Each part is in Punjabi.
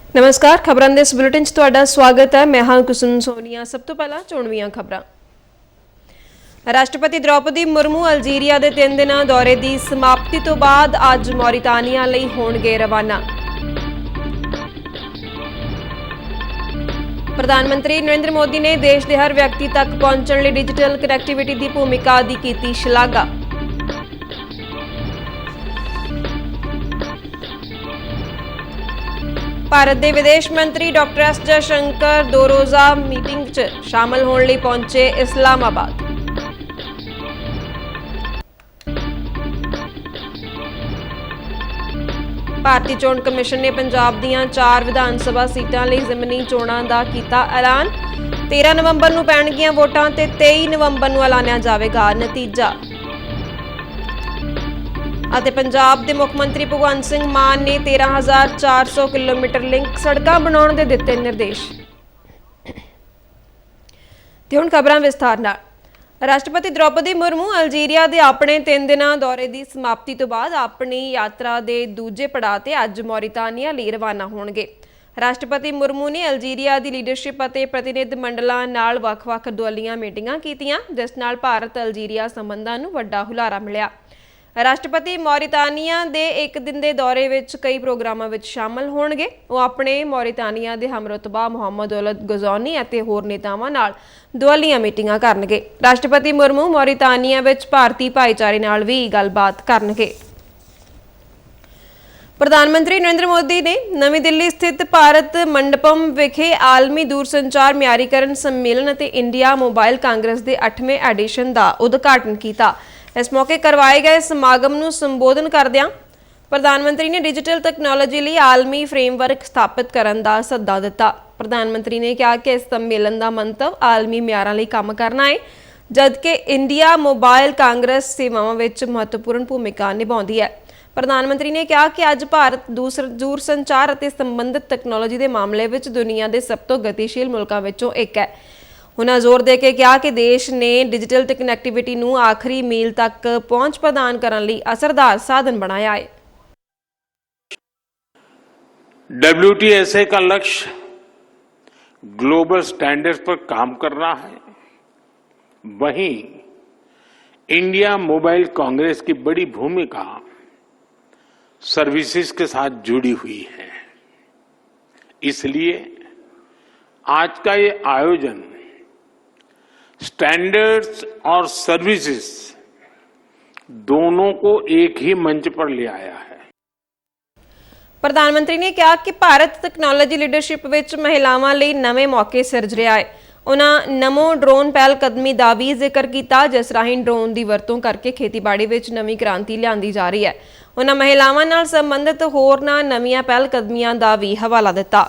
नमस्कार, खबरां दे इस बुलेटिन च तुहाडा स्वागत है। मैं हां कुसुम सोनिया। सब तो पहला चोणवीआं खबरां। राष्ट्रपति द्रौपदी मुर्मू अल्जीरिया के 3 दिना दौरे की समाप्ति तो बाद अज मौरीतानिया लई होणगे रवाना। प्रधानमंत्री नरेंद्र मोदी ने देश के हर व्यक्ति तक पहुंचने लई डिजिटल कनैक्टिविटी की भूमिका की कीती शलाघा। भारत के विदेश मंत्री डॉक्टर एस जयशंकर 2 रोज़ा मीटिंग च शामिल होने लई पहुंचे इस्लामाबाद। भारतीय चोण कमिशन ने पंजाब दीआं 4 विधान सभा सीटां लई ज़मीनी चोणां दा कीता ऐलान। 13 नवंबर नूं पैणगीआं वोटां ते 23 नवंबर नूं ऐलानिया जावेगा नतीजा। ਅਤੇ पंजाब के मुख्यमंत्री भगवंत सिंह मान ने 13,400 किलोमीटर लिंक सड़कां बनाउण दे दित्ते निर्देश। ते हुण खबरां विस्तार नाल। राष्ट्रपति द्रौपदी मुर्मू अल्जीरिया के अपने 3 दिना दौरे की समाप्ति तो बाद अपनी यात्रा के दूजे पड़ाव ते अज मौरीतानिया लई रवाना होणगे। राष्ट्रपति मुर्मू ने अल्जीरिया की लीडरशिप और प्रतिनिधि मंडलों नाल वख-वख दुआलियां मीटिंगां कीतियां, जिस नाल भारत अल्जीरिया संबंधां नूं वड्डा हुलारा मिलिया। राष्ट्रपति मौरीतानिया के 1 दिन के दौरे विच कई प्रोग्रामों में शामिल होणगे। वो अपने मौरीतानिया के हमरुतबा मुहम्मद दौलत गज़ौनी और होर नेतावां नाल दुआलियां मीटिंगां करनगे। राष्ट्रपति मुर्मू मौरीतानिया विच भारतीय भाईचारे नाल भी गलबात करनगे। प्रधानमंत्री नरेंद्र मोदी ने नवी दिल्ली स्थित भारत मंडपम विखे आलमी दूरसंचार म्यारीकरण सम्मेलन और इंडिया मोबाइल कांग्रेस के 8वें एडिशन का उद्घाटन किया। इस मौके करवाए गए समागम ਨੂੰ संबोधन करदिਆਂ प्रधानमंत्री ने डिजिटल तकनोलॉजी ਲਈ आलमी फ्रेमवर्क स्थापित ਕਰਨ ਦਾ ਸੱਦਾ ਦਿੱਤਾ। प्रधानमंत्री ने कहा कि इस सम्मेलन का मंतव आलमी ਮਿਆਰਾਂ ਲਈ ਕੰਮ ਕਰਨਾ है, जबकि इंडिया मोबाइल कांग्रेस सेवावां ਵਿੱਚ महत्वपूर्ण भूमिका निभाਉਂਦੀ है। प्रधानमंत्री ने कहा कि अज भारत दूर संचार और संबंधित तकनोलॉजी के मामले में दुनिया के सब तो गतिशील मुल्कों विचों एक है। उन्होंने जोर दे के कहा कि देश ने डिजिटल कनैक्टिविटी नूं आखिरी मील तक पहुंच प्रदान करने लई असरदार साधन बनाया है। WTSA का लक्ष्य ग्लोबल स्टैंडर्ड्स पर काम करना है। वहीं इंडिया मोबाइल कांग्रेस की बड़ी भूमिका सर्विसेज के साथ जुड़ी हुई है। इसलिए आज का ये आयोजन स्टैंडर्ड्स और सर्विसेज दोनों को एक ही मंच पर ले आया है। प्रधानमंत्री ने कहा कि भारत तकनोलॉजी लीडरशिप विच महिलावां लई नवे मौके सिरज रहा है। उन्होंने नमो ड्रोन पहलकदमी का भी जिक्र किया, जिस राहीं ड्रोन की वरतों करके खेतीबाड़ी विच नवी क्रांति लियांदी जा रही है। उन्होंने महिलावां नाल संबंधित होरनां नवीं पहलकदमियां का भी हवाला दिता।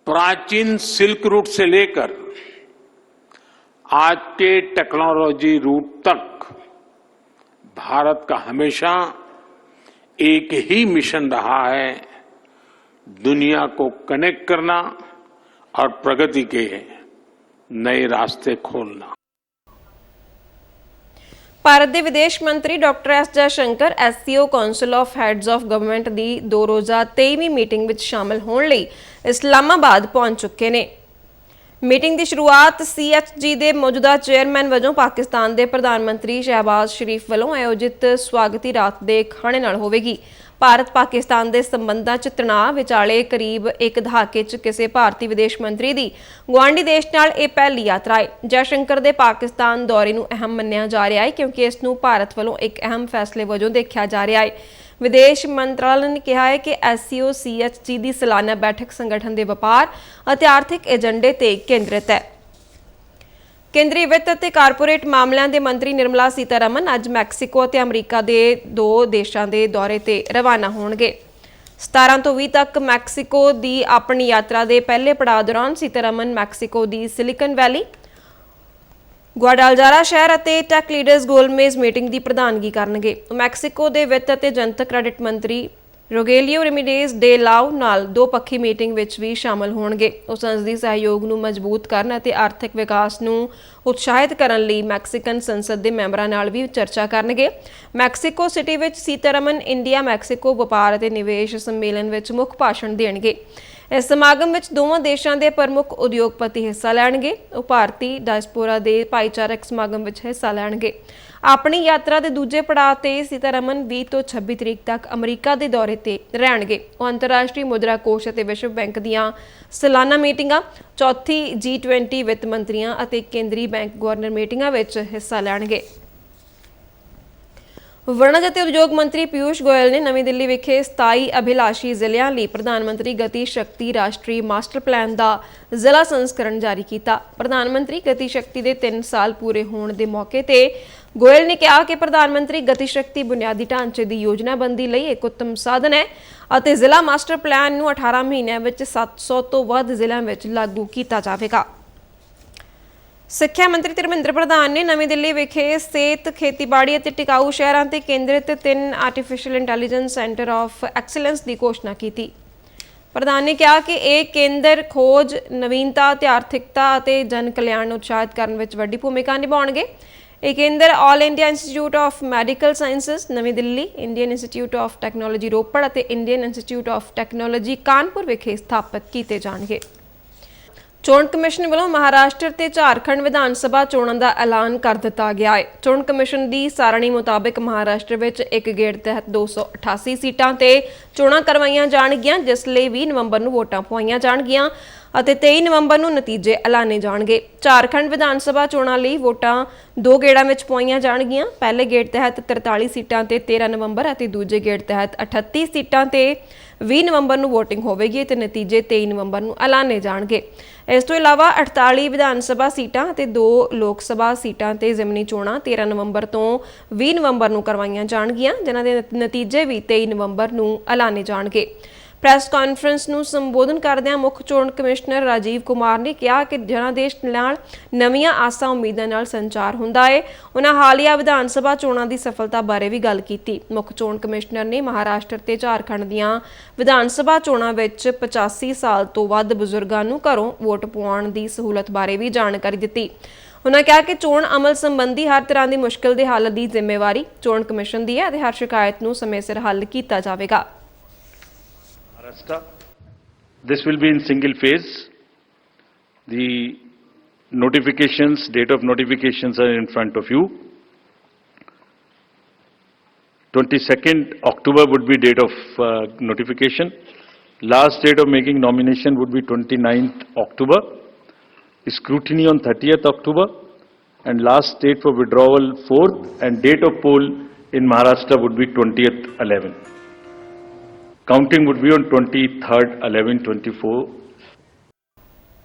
प्राचीन सिल्क रूट से लेकर आज के टेक्नोलॉजी रूट तक भारत का हमेशा एक ही मिशन रहा है, दुनिया को कनेक्ट करना और प्रगति के नए रास्ते खोलना। भारत के विदेश मंत्री doctor S Jaishankar SCO council of heads of government की 2 रोज़ा 23वीं मीटिंग में शामिल होने लई इस्लामाबाद पहुंच चुके हैं। मीटिंग की शुरुआत CHG के मौजूदा चेयरमैन वजों पाकिस्तान के प्रधानमंत्री शहबाज शरीफ वालों आयोजित स्वागती रात के खाने नाल होवेगी। भारत पाकिस्तान के संबंधां च तनाव विचाले करीब 1 दहाके च किसी भारतीय विदेश मंत्री की गुआढ़ी देश नाल यह पहली यात्रा है। जयशंकर के पाकिस्तान दौरे नूं अहम मन्निया जा रहा है, क्योंकि इसनूं भारत वालों एक अहम फैसले वजों देखा जा रहा है। विदेश मंत्रालय ने कहा है कि SCO CHG की सालाना बैठक संगठन के व्यापार और आर्थिक एजेंडे ते केंद्रित है। केंद्रीय वित्त और कारपोरेट मामलों के मंत्री निर्मला सीतारमन अज मैक्सीको और अमरीका के 2 देशों के दौरे ते रवाना होणगे। 17 तो 20 तक मैक्सीको की अपनी यात्रा के पहले पड़ाव दौरान सीतारमन मैक्सीको की सिलिकन वैली, ग्वाडालजारा शहर और टैक लीडर्स गोलमेज मीटिंग की प्रधानगी करनगे। मैक्सीको के वित्त और जनतक क्रेडिट मंत्री ਰੋਗੇਲੀਓ ਰੈਮੀਡੇਜ਼ ਡੇ ਲਾਓ ਨਾਲ ਦੋ ਪੱਖੀ ਮੀਟਿੰਗ ਵਿੱਚ ਵੀ ਸ਼ਾਮਲ ਹੋਣਗੇ। ਉਹ ਸੰਸਦੀ ਸਹਿਯੋਗ ਨੂੰ ਮਜ਼ਬੂਤ ਕਰਨ ਅਤੇ ਆਰਥਿਕ ਵਿਕਾਸ ਨੂੰ ਉਤਸ਼ਾਹਿਤ ਕਰਨ ਲਈ ਮੈਕਸੀਕਨ ਸੰਸਦ ਦੇ ਮੈਂਬਰਾਂ ਨਾਲ ਵੀ ਚਰਚਾ ਕਰਨਗੇ। ਮੈਕਸੀਕੋ ਸਿਟੀ ਵਿੱਚ ਸੀਤਾਰਮਨ ਇੰਡੀਆ ਮੈਕਸੀਕੋ ਵਪਾਰ ਅਤੇ ਨਿਵੇਸ਼ ਸੰਮੇਲਨ ਵਿੱਚ ਮੁੱਖ ਭਾਸ਼ਣ ਦੇਣਗੇ। ਇਸ ਸਮਾਗਮ ਵਿੱਚ ਦੋਵਾਂ ਦੇਸ਼ਾਂ ਦੇ ਪ੍ਰਮੁੱਖ ਉਦਯੋਗਪਤੀ ਹਿੱਸਾ ਲੈਣਗੇ। ਉਹ ਭਾਰਤੀ ਡਾਇਸਪੋਰਾ ਦੇ ਭਾਈਚਾਰਕ ਸਮਾਗਮ ਵਿੱਚ ਹਿੱਸਾ ਲੈਣਗੇ। ਆਪਣੀ ਯਾਤਰਾ ਦੇ ਦੂਜੇ ਪੜਾਅ ਤੇ ਸੀਤਾਰਮਨ 20 ਤੋਂ 26 ਤਰੀਕ ਤੱਕ ਅਮਰੀਕਾ ਦੇ ਦੌਰੇ ਤੇ ਰਹਿਣਗੇ। ਉਹ ਅੰਤਰਰਾਸ਼ਟਰੀ ਮੁਦਰਾ ਕੋਸ਼ ਅਤੇ ਵਿਸ਼ਵ ਬੈਂਕ ਦੀਆਂ ਸਾਲਾਨਾ ਮੀਟਿੰਗਾਂ, ਚੌਥੀ G20 ਵਿੱਤ ਮੰਤਰੀਆਂ ਅਤੇ ਕੇਂਦਰੀ ਬੈਂਕ ਗਵਰਨਰ ਮੀਟਿੰਗਾਂ ਵਿੱਚ ਹਿੱਸਾ ਲੈਣਗੇ। ਵਣਜ ਅਤੇ ਉਦਯੋਗ ਮੰਤਰੀ ਪਿਊਸ਼ ਗੋਇਲ ਨੇ ਨਵੀਂ ਦਿੱਲੀ ਵਿਖੇ 27 ਅਭਿਲਾਸ਼ੀ ਜ਼ਿਲ੍ਹਿਆਂ ਲਈ ਪ੍ਰਧਾਨ ਮੰਤਰੀ ਗਤੀ ਸ਼ਕਤੀ ਰਾਸ਼ਟਰੀ ਮਾਸਟਰ ਪਲਾਨ ਦਾ ਜ਼ਿਲ੍ਹਾ ਸੰਸਕਰਣ ਜਾਰੀ ਕੀਤਾ। ਪ੍ਰਧਾਨ ਮੰਤਰੀ ਗਤੀ ਸ਼ਕਤੀ ਦੇ 3 ਸਾਲ ਪੂਰੇ ਹੋਣ ਦੇ ਮੌਕੇ ਤੇ ਗੋਇਲ ਨੇ ਕਿਹਾ ਕਿ ਪ੍ਰਧਾਨ ਮੰਤਰੀ ਗਤੀ ਸ਼ਕਤੀ ਬੁਨਿਆਦੀ ਢਾਂਚੇ ਦੀ ਯੋਜਨਾਬੰਦੀ ਲਈ ਇੱਕ ਉੱਤਮ ਸਾਧਨ ਹੈ ਅਤੇ ਜ਼ਿਲ੍ਹਾ ਮਾਸਟਰ ਪਲਾਨ ਨੂੰ 18 ਮਹੀਨਿਆਂ ਵਿੱਚ 700 ਤੋਂ ਵੱਧ ਜ਼ਿਲ੍ਹਿਆਂ ਵਿੱਚ ਲਾਗੂ ਕੀਤਾ ਜਾਵੇਗਾ। ਸਿੱਖਿਆ ਮੰਤਰੀ ਧਰਮਿੰਦਰ ਪ੍ਰਧਾਨ ਨੇ ਨਵੀਂ ਦਿੱਲੀ ਵਿਖੇ ਸਿਹਤ, ਖੇਤੀਬਾੜੀ ਅਤੇ ਟਿਕਾਊ ਸ਼ਹਿਰਾਂ ਤੇ ਕੇਂਦਰਿਤ 3 artificial intelligence centre of excellence ਦੀ ਘੋਸ਼ਣਾ ਕੀਤੀ। ਪ੍ਰਧਾਨ ਨੇ ਕਿਹਾ ਕਿ ਇਹ ਕੇਂਦਰ ਖੋਜ, ਨਵੀਨਤਾ ਤੇ ਆਰਥਿਕਤਾ ਅਤੇ ਜਨ ਕਲਿਆਣ ਨੂੰ ਉਤਸ਼ਾਹਿਤ ਕਰਨ ਵਿੱਚ ਵੱਡੀ ਭੂਮਿਕਾ ਨਿਭਾਉਣਗੇ। ਇਹ ਕੇਂਦਰ all India institute of medical sciences ਨਵੀਂ Delhi, Indian institute of technology Ropar ਅਤੇ Indian institute of technology Kanpur ਵਿਖੇ ਸਥਾਪਿਤ ਕੀਤੇ ਜਾਣਗੇ। ਚੋਣ ਕਮਿਸ਼ਨ ਵੱਲੋਂ ਮਹਾਰਾਸ਼ਟਰ ਤੇ ਝਾਰਖੰਡ ਵਿਧਾਨ ਸਭਾ ਚੋਣਾਂ ਦਾ ਐਲਾਨ ਕਰ ਦਿੱਤਾ ਗਿਆ ਹੈ। ਚੋਣ ਕਮਿਸ਼ਨ ਦੀ ਸਾਰਣੀ ਮੁਤਾਬਕ ਮਹਾਰਾਸ਼ਟਰ ਵਿੱਚ ਇੱਕ ਗੇੜ ਤਹਿਤ 288 ਸੀਟਾਂ ਤੇ ਚੋਣਾਂ ਕਰਵਾਈਆਂ ਜਾਣਗੀਆਂ, ਜਿਸ ਲਈ 20 ਨਵੰਬਰ ਨੂੰ ਵੋਟਾਂ ਪਵਾਈਆਂ ਜਾਣਗੀਆਂ ਅਤੇ 23 ਨਵੰਬਰ ਨੂੰ ਨਤੀਜੇ ਐਲਾਨੇ ਜਾਣਗੇ। ਝਾਰਖੰਡ ਵਿਧਾਨ ਸਭਾ ਚੋਣਾਂ ਲਈ ਵੋਟਾਂ 2 ਗੇੜਾਂ ਵਿੱਚ ਪਵਾਈਆਂ ਜਾਣਗੀਆਂ। ਪਹਿਲੇ ਗੇੜ ਤਹਿਤ 43 ਸੀਟਾਂ ਤੇ 13 ਨਵੰਬਰ ਅਤੇ ਦੂਜੇ ਗੇੜ ਤਹਿਤ 38 ਸੀਟਾਂ ਤੇ 20 ਨਵੰਬਰ ਨੂੰ VOTING ਹੋਵੇਗੀ ਤੇ ਨਤੀਜੇ 23 ਨਵੰਬਰ ਨੂੰ ਐਲਾਨੇ ਜਾਣਗੇ। ਇਸ ਤੋਂ ਇਲਾਵਾ 48 ਵਿਧਾਨ ਸਭਾ ਸੀਟਾਂ ਅਤੇ 2 ਲੋਕ ਸਭਾ ਸੀਟਾਂ ਤੇ ਜ਼ਿਮਨੀ ਚੋਣਾਂ 13 ਨਵੰਬਰ ਤੋਂ 20 ਨਵੰਬਰ ਨੂੰ ਕਰਵਾਈਆਂ ਜਾਣਗੀਆਂ, ਜਿਨ੍ਹਾਂ ਦੇ ਨਤੀਜੇ ਵੀ 23 ਨਵੰਬਰ ਨੂੰ ਐਲਾਨੇ ਜਾਣਗੇ। ਪ੍ਰੈਸ ਕਾਨਫਰੰਸ ਨੂੰ ਸੰਬੋਧਨ ਕਰਦਿਆਂ ਮੁੱਖ ਚੋਣ ਕਮਿਸ਼ਨਰ ਰਾਜੀਵ ਕੁਮਾਰ ਨੇ ਕਿਹਾ ਕਿ ਜਨਾਦੇਸ਼ ਨਾਲ ਨਵੀਆਂ ਆਸਾਂ ਉਮੀਦਾਂ ਨਾਲ ਸੰਚਾਰ ਹੁੰਦਾ ਹੈ। ਉਹਨਾਂ ਹਾਲੀਆ ਵਿਧਾਨ ਸਭਾ ਚੋਣਾਂ ਦੀ ਸਫਲਤਾ ਬਾਰੇ ਵੀ ਗੱਲ ਕੀਤੀ। ਮੁੱਖ ਚੋਣ ਕਮਿਸ਼ਨਰ ਨੇ ਮਹਾਰਾਸ਼ਟਰ ਤੇ ਝਾਰਖੰਡ ਦੀਆਂ ਵਿਧਾਨ ਸਭਾ ਚੋਣਾਂ ਵਿੱਚ 85 ਸਾਲ ਤੋਂ ਵੱਧ ਬਜ਼ੁਰਗਾਂ ਨੂੰ ਘਰੋਂ ਵੋਟ ਪਾਉਣ ਦੀ ਸਹੂਲਤ ਬਾਰੇ ਵੀ ਜਾਣਕਾਰੀ ਦਿੱਤੀ। ਉਹਨਾਂ ਕਿਹਾ ਕਿ ਚੋਣ ਅਮਲ ਸੰਬੰਧੀ ਹਰ ਤਰ੍ਹਾਂ ਦੀ ਮੁਸ਼ਕਲ ਦੇ ਹੱਲ ਦੀ ਜ਼ਿੰਮੇਵਾਰੀ ਚੋਣ ਕਮਿਸ਼ਨ ਦੀ ਹੈ ਅਤੇ ਹਰ ਸ਼ਿਕਾਇਤ ਨੂੰ ਸਮੇਂ ਸਿਰ ਹੱਲ ਕੀਤਾ ਜਾਵੇਗਾ। This will be in single phase. The notifications, date of notifications are in front of you. 22nd October would be date of notification. Last date of making nomination would be 29th October. Scrutiny on 30th October. And last date for withdrawal 4th, and date of poll in Maharashtra would be 20th 11. Counting would be on 23rd 11/24.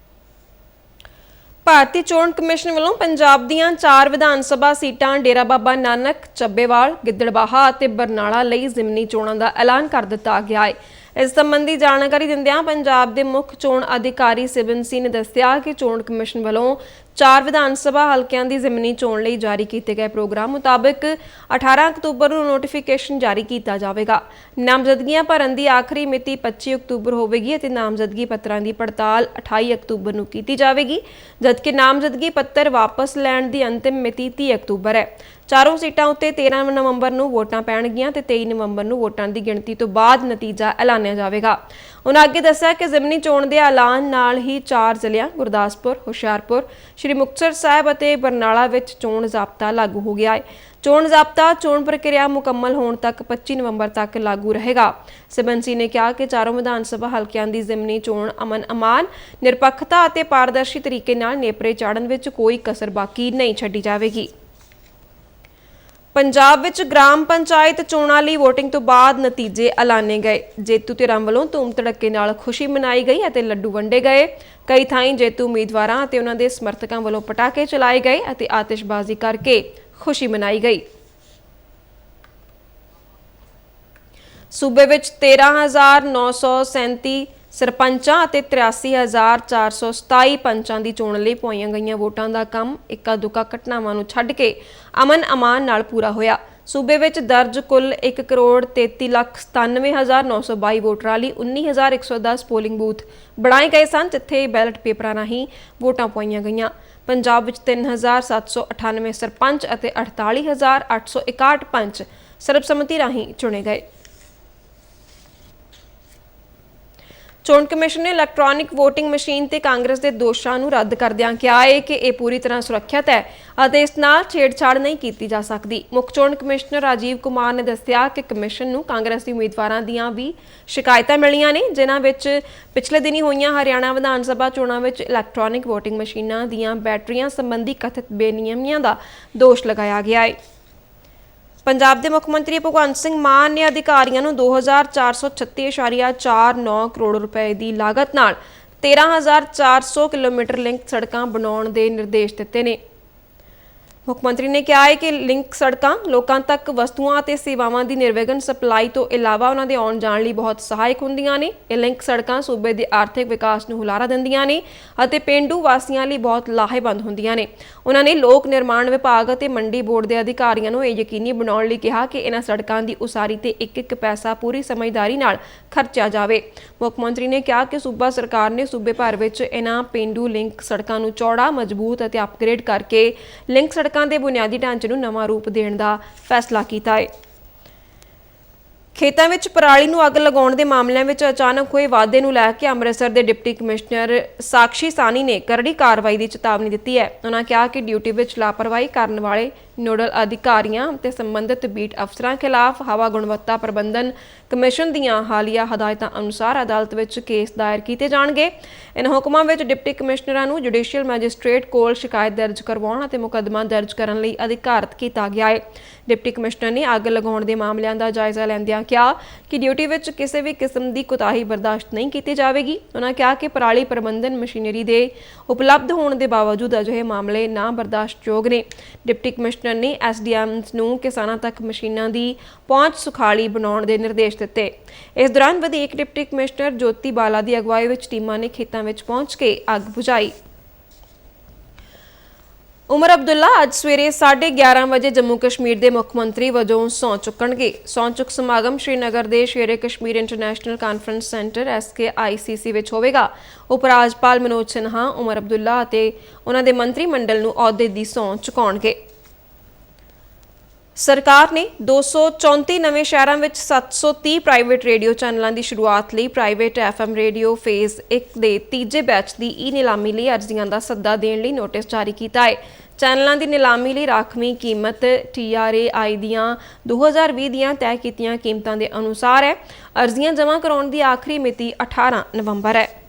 ਭਾਰਤੀ ਚੋਣ ਕਮਿਸ਼ਨ ਵੱਲੋਂ ਪੰਜਾਬ ਦੀਆਂ 4 ਵਿਧਾਨ ਸਭਾ ਸੀਟਾਂ ਡੇਰਾ ਬਾਬਾ ਨਾਨਕ, ਚੱਬੇਵਾਲ, ਗਿੱਦੜਬਾਹਾ ਅਤੇ ਬਰਨਾਲਾ ਲਈ ਜ਼ਿਮਨੀ ਚੋਣਾਂ ਦਾ ਐਲਾਨ ਕਰ ਦਿੱਤਾ ਗਿਆ ਹੈ। ਇਸ ਸੰਬੰਧੀ ਜਾਣਕਾਰੀ ਦਿੰਦਿਆਂ ਪੰਜਾਬ ਦੇ ਮੁੱਖ ਚੋਣ ਅਧਿਕਾਰੀ ਸਿਬਨ ਸਿੰਘ ਨੇ ਦੱਸਿਆ ਕਿ ਚੋਣ ਕਮਿਸ਼ਨ ਵੱਲੋਂ 4 ਵਿਧਾਨ ਸਭਾ ਹਲਕਿਆਂ ਦੀ ਜ਼ਿਮਨੀ ਚੋਣ ਲਈ ਜਾਰੀ ਕੀਤੇ ਗਏ ਪ੍ਰੋਗਰਾਮ ਮੁਤਾਬਕ 18 ਅਕਤੂਬਰ ਨੂੰ ਨੋਟੀਫਿਕੇਸ਼ਨ ਜਾਰੀ ਕੀਤਾ ਜਾਵੇਗਾ। ਨਾਮਜ਼ਦਗੀਆਂ ਭਰਨ ਦੀ ਆਖਰੀ ਮਿਤੀ 25 ਅਕਤੂਬਰ ਹੋਵੇਗੀ ਅਤੇ ਨਾਮਜ਼ਦਗੀ ਪੱਤਰਾਂ ਦੀ ਪੜਤਾਲ 28 ਅਕਤੂਬਰ ਨੂੰ ਕੀਤੀ ਜਾਵੇਗੀ, ਜਦਕਿ ਨਾਮਜ਼ਦਗੀ ਪੱਤਰ ਵਾਪਸ ਲੈਣ ਦੀ ਅੰਤਿਮ ਮਿਤੀ 30 ਅਕਤੂਬਰ ਹੈ। ਚਾਰੋਂ ਸੀਟਾਂ ਉੱਤੇ 13 ਨਵੰਬਰ ਨੂੰ ਵੋਟਾਂ ਪੈਣਗੀਆਂ ਤੇ 23 ਨਵੰਬਰ ਨੂੰ ਵੋਟਾਂ ਦੀ ਗਿਣਤੀ ਤੋਂ ਬਾਅਦ ਨਤੀਜਾ ਐਲਾਨਿਆ ਜਾਵੇਗਾ। ਉਹਨਾਂ ਅੱਗੇ ਦੱਸਿਆ ਕਿ ਜ਼ਿਮਨੀ ਚੋਣ ਦੇ ਐਲਾਨ ਨਾਲ ਹੀ 4 ਜ਼ਿਲ੍ਹਿਆਂ ਗੁਰਦਾਸਪੁਰ, ਹੁਸ਼ਿਆਰਪੁਰ, ਸ਼੍ਰੀ ਮੁਕਤਸਰ ਸਾਹਿਬ ਅਤੇ ਬਰਨਾਲਾ ਵਿੱਚ ਚੋਣ ਜ਼ਾਬਤਾ ਲਾਗੂ ਹੋ ਗਿਆ ਹੈ। ਚੋਣ ਜ਼ਾਬਤਾ ਚੋਣ ਪ੍ਰਕਿਰਿਆ ਮੁਕੰਮਲ ਹੋਣ ਤੱਕ 25 ਨਵੰਬਰ ਤੱਕ ਲਾਗੂ ਰਹੇਗਾ। ਸਿਬਨ ਸਿੰਘ ਨੇ ਕਿਹਾ ਕਿ ਚਾਰੋਂ ਵਿਧਾਨ ਸਭਾ ਹਲਕਿਆਂ ਦੀ ਜ਼ਿਮਨੀ ਚੋਣ ਅਮਨ ਅਮਾਨ, ਨਿਰਪੱਖਤਾ ਅਤੇ ਪਾਰਦਰਸ਼ੀ ਤਰੀਕੇ ਨਾਲ ਨੇਪਰੇ ਚਾੜਨ ਵਿੱਚ ਕੋਈ ਕਸਰ ਬਾਕੀ ਨਹੀਂ ਛੱਡੀ ਜਾਵੇਗੀ। ਪੰਜਾਬ ਵਿੱਚ ਗ੍ਰਾਮ ਪੰਚਾਇਤ ਚੋਣਾਂ ਲਈ VOTING ਤੋਂ ਬਾਅਦ ਨਤੀਜੇ ਐਲਾਨੇ ਗਏ। ਜੇਤੂ ਧਿਰਾਂ ਵੱਲੋਂ ਧੂਮ ਧੜੱਕੇ ਨਾਲ ਖੁਸ਼ੀ ਮਨਾਈ ਗਈ ਅਤੇ ਲੱਡੂ ਵੰਡੇ ਗਏ। ਕਈ ਥਾਈਂ ਜੇਤੂ ਉਮੀਦਵਾਰਾਂ ਅਤੇ ਉਹਨਾਂ ਦੇ ਸਮਰਥਕਾਂ ਵੱਲੋਂ ਪਟਾਕੇ ਚਲਾਏ ਗਏ ਅਤੇ ਆਤਿਸ਼ਬਾਜ਼ੀ ਕਰਕੇ ਖੁਸ਼ੀ ਮਨਾਈ ਗਈ। ਸੂਬੇ ਵਿੱਚ 13,937 ਸਰਪੰਚਾਂ ਅਤੇ 83,427 ਪੰਚਾਂ ਦੀ ਚੋਣ ਲਈ ਪਵਾਈਆਂ ਗਈਆਂ ਵੋਟਾਂ ਦਾ ਕੰਮ ਇੱਕਾ ਦੁੱਕਾ ਘਟਨਾਵਾਂ ਨੂੰ ਛੱਡ ਕੇ ਅਮਨ ਅਮਾਨ ਨਾਲ ਪੂਰਾ ਹੋਇਆ। सूबे ਵਿੱਚ ਦਰਜ ਕੁੱਲ 1,33,97,922 ਵੋਟਰਾਂ ਲਈ 19,110 ਪੋਲਿੰਗ ਬੂਥ ਬਣਾਏ ਗਏ ਸਨ, ਜਿੱਥੇ ਬੈਲਟ ਪੇਪਰਾਂ ਰਾਹੀਂ ਵੋਟਾਂ ਪਾਈਆਂ ਗਈਆਂ। ਪੰਜਾਬ ਵਿੱਚ 3,798 ਸਰਪੰਚ ਅਤੇ 48,861 ਪੰਚ ਸਰਬਸੰਮਤੀ ਰਾਹੀਂ ਚੁਣੇ ਗਏ। ਚੋਣ ਕਮਿਸ਼ਨ ਨੇ ਇਲੈਕਟ੍ਰੋਨਿਕ ਵੋਟਿੰਗ ਮਸ਼ੀਨ ਤੇ ਕਾਂਗਰਸ ਦੇ ਦੋਸ਼ਾਂ ਨੂੰ ਰੱਦ ਕਰਦਿਆਂ ਕਿਹਾ ਹੈ ਕਿ ਇਹ ਪੂਰੀ ਤਰ੍ਹਾਂ ਸੁਰੱਖਿਅਤ ਹੈ ਅਤੇ ਇਸ ਨਾਲ ਛੇੜਛਾੜ ਨਹੀਂ ਕੀਤੀ ਜਾ ਸਕਦੀ। ਮੁੱਖ ਚੋਣ ਕਮਿਸ਼ਨਰ ਰਾਜੀਵ ਕੁਮਾਰ ਨੇ ਦੱਸਿਆ ਕਿ ਕਮਿਸ਼ਨ ਨੂੰ ਕਾਂਗਰਸ ਦੇ ਉਮੀਦਵਾਰਾਂ ਦੀਆਂ ਵੀ ਸ਼ਿਕਾਇਤਾਂ ਮਿਲੀਆਂ ਨੇ, ਜਿਨ੍ਹਾਂ ਵਿੱਚ ਪਿਛਲੇ ਦਿਨੀ ਹੋਈਆਂ ਹਰਿਆਣਾ ਵਿਧਾਨ ਸਭਾ ਚੋਣਾਂ ਵਿੱਚ ਇਲੈਕਟ੍ਰੋਨਿਕ ਵੋਟਿੰਗ ਮਸ਼ੀਨਾਂ ਦੀਆਂ ਬੈਟਰੀਆਂ ਸੰਬੰਧੀ ਕਥਿਤ ਬੇਨਿਯਮੀਆਂ ਦਾ ਦੋਸ਼ ਲਗਾਇਆ ਗਿਆ ਹੈ। ਪੰਜਾਬ ਦੇ ਮੁੱਖ ਮੰਤਰੀ ਭਗਵੰਤ ਸਿੰਘ ਮਾਨ ਨੇ ਅਧਿਕਾਰੀਆਂ ਨੂੰ 2,436.49 ਕਰੋੜ ਰੁਪਏ ਦੀ ਲਾਗਤ ਨਾਲ 13,400 ਕਿਲੋਮੀਟਰ ਲਿੰਕ ਸੜਕਾਂ ਬਣਾਉਣ ਦੇ ਨਿਰਦੇਸ਼ ਦਿੱਤੇ ਨੇ। ਮੁੱਖ ਮੰਤਰੀ ਨੇ ਕਿਹਾ ਹੈ ਕਿ ਲਿੰਕ ਸੜਕਾਂ ਲੋਕਾਂ ਤੱਕ ਵਸਤੂਆਂ ਅਤੇ ਸੇਵਾਵਾਂ ਦੀ ਨਿਰਵਿਘਨ ਸਪਲਾਈ ਤੋਂ ਇਲਾਵਾ ਉਹਨਾਂ ਦੇ ਆਉਣ ਜਾਣ ਲਈ ਬਹੁਤ ਸਹਾਇਕ ਹੁੰਦੀਆਂ ਨੇ। ਇਹ ਲਿੰਕ ਸੜਕਾਂ ਸੂਬੇ ਦੇ ਆਰਥਿਕ ਵਿਕਾਸ ਨੂੰ ਹੁਲਾਰਾ ਦਿੰਦੀਆਂ ਨੇ ਅਤੇ ਪੇਂਡੂ ਵਾਸੀਆਂ ਲਈ ਬਹੁਤ ਲਾਹੇਵੰਦ ਹੁੰਦੀਆਂ ਨੇ। ਉਹਨਾਂ ਨੇ ਲੋਕ ਨਿਰਮਾਣ ਵਿਭਾਗ ਅਤੇ ਮੰਡੀ ਬੋਰਡ ਦੇ ਅਧਿਕਾਰੀਆਂ ਨੂੰ ਇਹ ਯਕੀਨੀ ਬਣਾਉਣ ਲਈ ਕਿਹਾ ਕਿ ਇਹਨਾਂ ਸੜਕਾਂ ਦੀ ਉਸਾਰੀ ਤੇ ਇੱਕ ਪੈਸਾ ਪੂਰੀ ਸਮਝਦਾਰੀ ਨਾਲ ਖਰਚਿਆ ਜਾਵੇ। ਮੁੱਖ ਮੰਤਰੀ ਨੇ ਕਿਹਾ ਕਿ ਸੂਬਾ ਸਰਕਾਰ ਨੇ ਸੂਬੇ ਭਰ ਵਿੱਚ ਇਹਨਾਂ ਪੇਂਡੂ ਲਿੰਕ ਸੜਕਾਂ ਨੂੰ ਚੌੜਾ, ਮਜ਼ਬੂਤ ਅਤੇ ਅਪਗ੍ਰੇਡ ਕਰਕੇ ਲਿੰਕ ਸੜਕਾਂ ਦੇ ਬੁਨਿਆਦੀ ਢਾਂਚੇ ਨੂੰ ਨਵਾਂ ਰੂਪ ਦੇਣ ਦਾ ਫੈਸਲਾ ਕੀਤਾ ਹੈ। ਖੇਤਾਂ ਵਿੱਚ ਪਰਾਲੀ ਨੂੰ ਅੱਗ ਲਗਾਉਣ ਦੇ ਮਾਮਲਿਆਂ ਵਿੱਚ ਅਚਾਨਕ ਹੋਏ ਵਾਧੇ ਨੂੰ ਲੈ ਕੇ ਅੰਮ੍ਰਿਤਸਰ ਦੇ ਡਿਪਟੀ ਕਮਿਸ਼ਨਰ ਸਾਕਸ਼ੀ ਸਾਨੀ ਨੇ ਕਰੜੀ ਕਾਰਵਾਈ ਦੀ ਚੇਤਾਵਨੀ ਦਿੱਤੀ ਹੈ। ਉਹਨਾਂ ਕਿਹਾ ਕਿ ਡਿਊਟੀ ਵਿੱਚ ਲਾਪਰਵਾਹੀ ਕਰਨ ਵਾਲੇ ਨੋਡਲ ਅਧਿਕਾਰੀਆਂ ਅਤੇ ਸੰਬੰਧਿਤ ਬੀਟ ਅਫਸਰਾਂ ਖਿਲਾਫ ਹਵਾ ਗੁਣਵੱਤਾ ਪ੍ਰਬੰਧਨ ਕਮਿਸ਼ਨ ਦੀਆਂ ਹਾਲੀਆ ਹਦਾਇਤਾਂ ਅਨੁਸਾਰ ਅਦਾਲਤ ਵਿੱਚ ਕੇਸ ਦਾਇਰ ਕੀਤੇ ਜਾਣਗੇ। ਇਨ੍ਹਾਂ ਹੁਕਮਾਂ ਵਿੱਚ ਡਿਪਟੀ ਕਮਿਸ਼ਨਰਾਂ ਨੂੰ ਜੁਡੀਸ਼ੀਅਲ ਮੈਜਿਸਟ੍ਰੇਟ ਕੋਲ ਸ਼ਿਕਾਇਤ ਦਰਜ ਕਰਵਾਉਣ ਅਤੇ ਮੁਕੱਦਮਾ ਦਰਜ ਕਰਨ ਲਈ ਅਧਿਕਾਰਤ ਕੀਤਾ ਗਿਆ ਹੈ। ਡਿਪਟੀ ਕਮਿਸ਼ਨਰ ਨੇ ਅੱਗ ਲਗਾਉਣ ਦੇ ਮਾਮਲਿਆਂ ਦਾ ਜਾਇਜ਼ਾ ਲੈਂਦਿਆਂ ਕਿਹਾ ਕਿ ਡਿਊਟੀ ਵਿੱਚ ਕਿਸੇ ਵੀ ਕਿਸਮ ਦੀ ਕੁਤਾਹੀ ਬਰਦਾਸ਼ਤ ਨਹੀਂ ਕੀਤੀ ਜਾਵੇਗੀ। ਉਹਨਾਂ ਕਿਹਾ ਕਿ ਪਰਾਲੀ ਪ੍ਰਬੰਧਨ ਮਸ਼ੀਨਰੀ ਦੇ ਉਪਲਬਧ ਹੋਣ ਦੇ ਬਾਵਜੂਦ ਅਜਿਹੇ ਮਾਮਲੇ ਨਾ ਬਰਦਾਸ਼ਤਯੋਗ ਨੇ। ਡਿਪਟੀ ਕਮਿਸ਼ਨਰ ਨੇ ਐਸਡੀਐਮਸ ਨੂੰ ਕਿਸਾਨਾਂ ਤੱਕ ਮਸ਼ੀਨਾਂ ਦੀ ਪਹੁੰਚ ਸੁਖਾਲੀ ਬਣਾਉਣ ਦੇ ਨਿਰਦੇਸ਼ ਦਿੱਤੇ। ਇਸ ਦੌਰਾਨ ਵਧੀਕ ਡਿਪਟੀ ਕਮਿਸ਼ਨਰ ਜੋਤੀ ਬਾਲਾ ਦੀ ਅਗਵਾਈ ਵਿੱਚ ਟੀਮਾਂ ਨੇ ਖੇਤਾਂ ਵਿੱਚ ਪਹੁੰਚ ਕੇ ਅੱਗ ਬੁਝਾਈ। ਉਮਰ ਅਬਦੁੱਲਾ ਅੱਜ ਸਵੇਰੇ 11:30 ਵਜੇ ਜੰਮੂ ਕਸ਼ਮੀਰ ਦੇ ਮੁੱਖ ਮੰਤਰੀ ਵਜੋਂ ਸਹੁੰ ਚੁੱਕਣਗੇ। ਸਹੁੰ ਚੁੱਕ ਸਮਾਗਮ ਸ਼੍ਰੀਨਗਰ ਦੇ Shere Kashmir international conference centre SKICC ਵਿੱਚ ਹੋਵੇਗਾ। ਉਪ ਰਾਜਪਾਲ ਮਨੋਜ ਸਿਨਹਾ ਉਮਰ ਅਬਦੁੱਲਾ ਅਤੇ ਉਹਨਾਂ ਦੇ ਮੰਤਰੀ ਮੰਡਲ ਨੂੰ ਅਹੁਦੇ ਦੀ ਸਹੁੰ ਚੁਕਾਉਣਗੇ। ਸਰਕਾਰ ਨੇ 234 ਨਵੇਂ ਸ਼ਹਿਰਾਂ ਵਿੱਚ 730 ਪ੍ਰਾਈਵੇਟ ਰੇਡੀਓ ਚੈਨਲਾਂ ਦੀ ਸ਼ੁਰੂਆਤ ਲਈ ਪ੍ਰਾਈਵੇਟ FM ਰੇਡੀਓ ਫੇਜ਼ 1 ਦੇ ਤੀਜੇ ਬੈਚ ਦੀ ਨੀਲਾਮੀ ਲਈ ਅਰਜ਼ੀਆਂ ਦਾ ਸੱਦਾ ਦੇਣ ਲਈ ਨੋਟਿਸ ਜਾਰੀ ਕੀਤਾ ਹੈ। ਚੈਨਲਾਂ ਦੀ ਨੀਲਾਮੀ ਲਈ ਰਾਖਵੀਂ ਕੀਮਤ TRAI ਦੀਆਂ 2020 ਦੀਆਂ ਤੈਅ ਕੀਤੀਆਂ ਕੀਮਤਾਂ ਦੇ ਅਨੁਸਾਰ ਹੈ। ਅਰਜ਼ੀਆਂ ਜਮ੍ਹਾਂ ਕਰਾਉਣ ਦੀ ਆਖਰੀ ਮਿਤੀ 18 ਨਵੰਬਰ ਹੈ।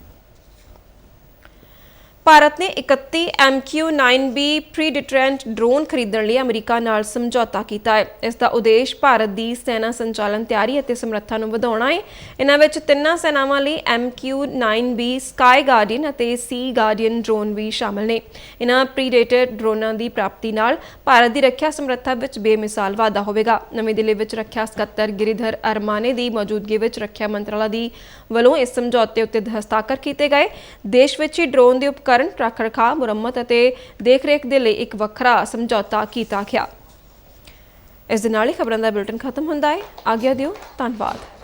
ਭਾਰਤ ਨੇ 31 MQ-9B ਪ੍ਰੀ ਡਿਟਰੈਂਟ ਡਰੋਨ ਖਰੀਦਣ ਲਈ ਅਮਰੀਕਾ ਨਾਲ ਸਮਝੌਤਾ ਕੀਤਾ ਹੈ। ਇਸ ਦਾ ਉਦੇਸ਼ ਭਾਰਤ ਦੀ ਸੈਨਾ ਸੰਚਾਲਨ ਤਿਆਰੀ ਅਤੇ ਸਮਰੱਥਾ ਨੂੰ ਵਧਾਉਣਾ ਹੈ। ਇਹਨਾਂ ਵਿੱਚ ਤਿੰਨਾਂ ਸੈਨਾਵਾਂ ਲਈ MQ-9B ਸਕਾਈ ਗਾਰਡੀਅਨ ਅਤੇ ਸੀ ਗਾਰਡੀਅਨ ਡਰੋਨ ਵੀ ਸ਼ਾਮਲ ਨੇ। ਇਹਨਾਂ ਪ੍ਰੀਡੇਟਰ ਡਰੋਨਾਂ ਦੀ ਪ੍ਰਾਪਤੀ ਨਾਲ ਭਾਰਤ ਦੀ ਰੱਖਿਆ ਸਮਰੱਥਾ ਵਿੱਚ ਬੇਮਿਸਾਲ ਵਾਧਾ ਹੋਵੇਗਾ। ਨਵੀਂ ਦਿੱਲੀ ਵਿੱਚ ਰੱਖਿਆ ਸਕੱਤਰ ਗਿਰੀਧਰ ਅਰਮਾਨੇ ਦੀ ਮੌਜੂਦਗੀ ਵਿੱਚ ਰੱਖਿਆ ਮੰਤਰਾਲਾ ਦੀ ਵੱਲੋਂ ਇਸ ਸਮਝੌਤੇ ਉੱਤੇ ਹਸਤਾਖਰ ਕੀਤੇ ਗਏ। ਦੇਸ਼ ਵਿੱਚ ਹੀ ਡਰੋਨ ਦੇ ਉਪਕਰਨ ਰੱਖ ਰਖਾਅ, ਮੁਰੰਮਤ ਅਤੇ ਦੇਖ-ਰੇਖ ਦੇ ਲਈ ਇੱਕ ਵੱਖਰਾ ਸਮਝੌਤਾ ਕੀਤਾ ਗਿਆ। ਇਸ ਦੇ ਨਾਲ ਹੀ ਖਬਰਾਂ ਦਾ ਬੁਲੇਟਿਨ ਖਤਮ ਹੁੰਦਾ ਹੈ। ਆਗਿਆ ਦਿਓ। ਧੰਨਵਾਦ।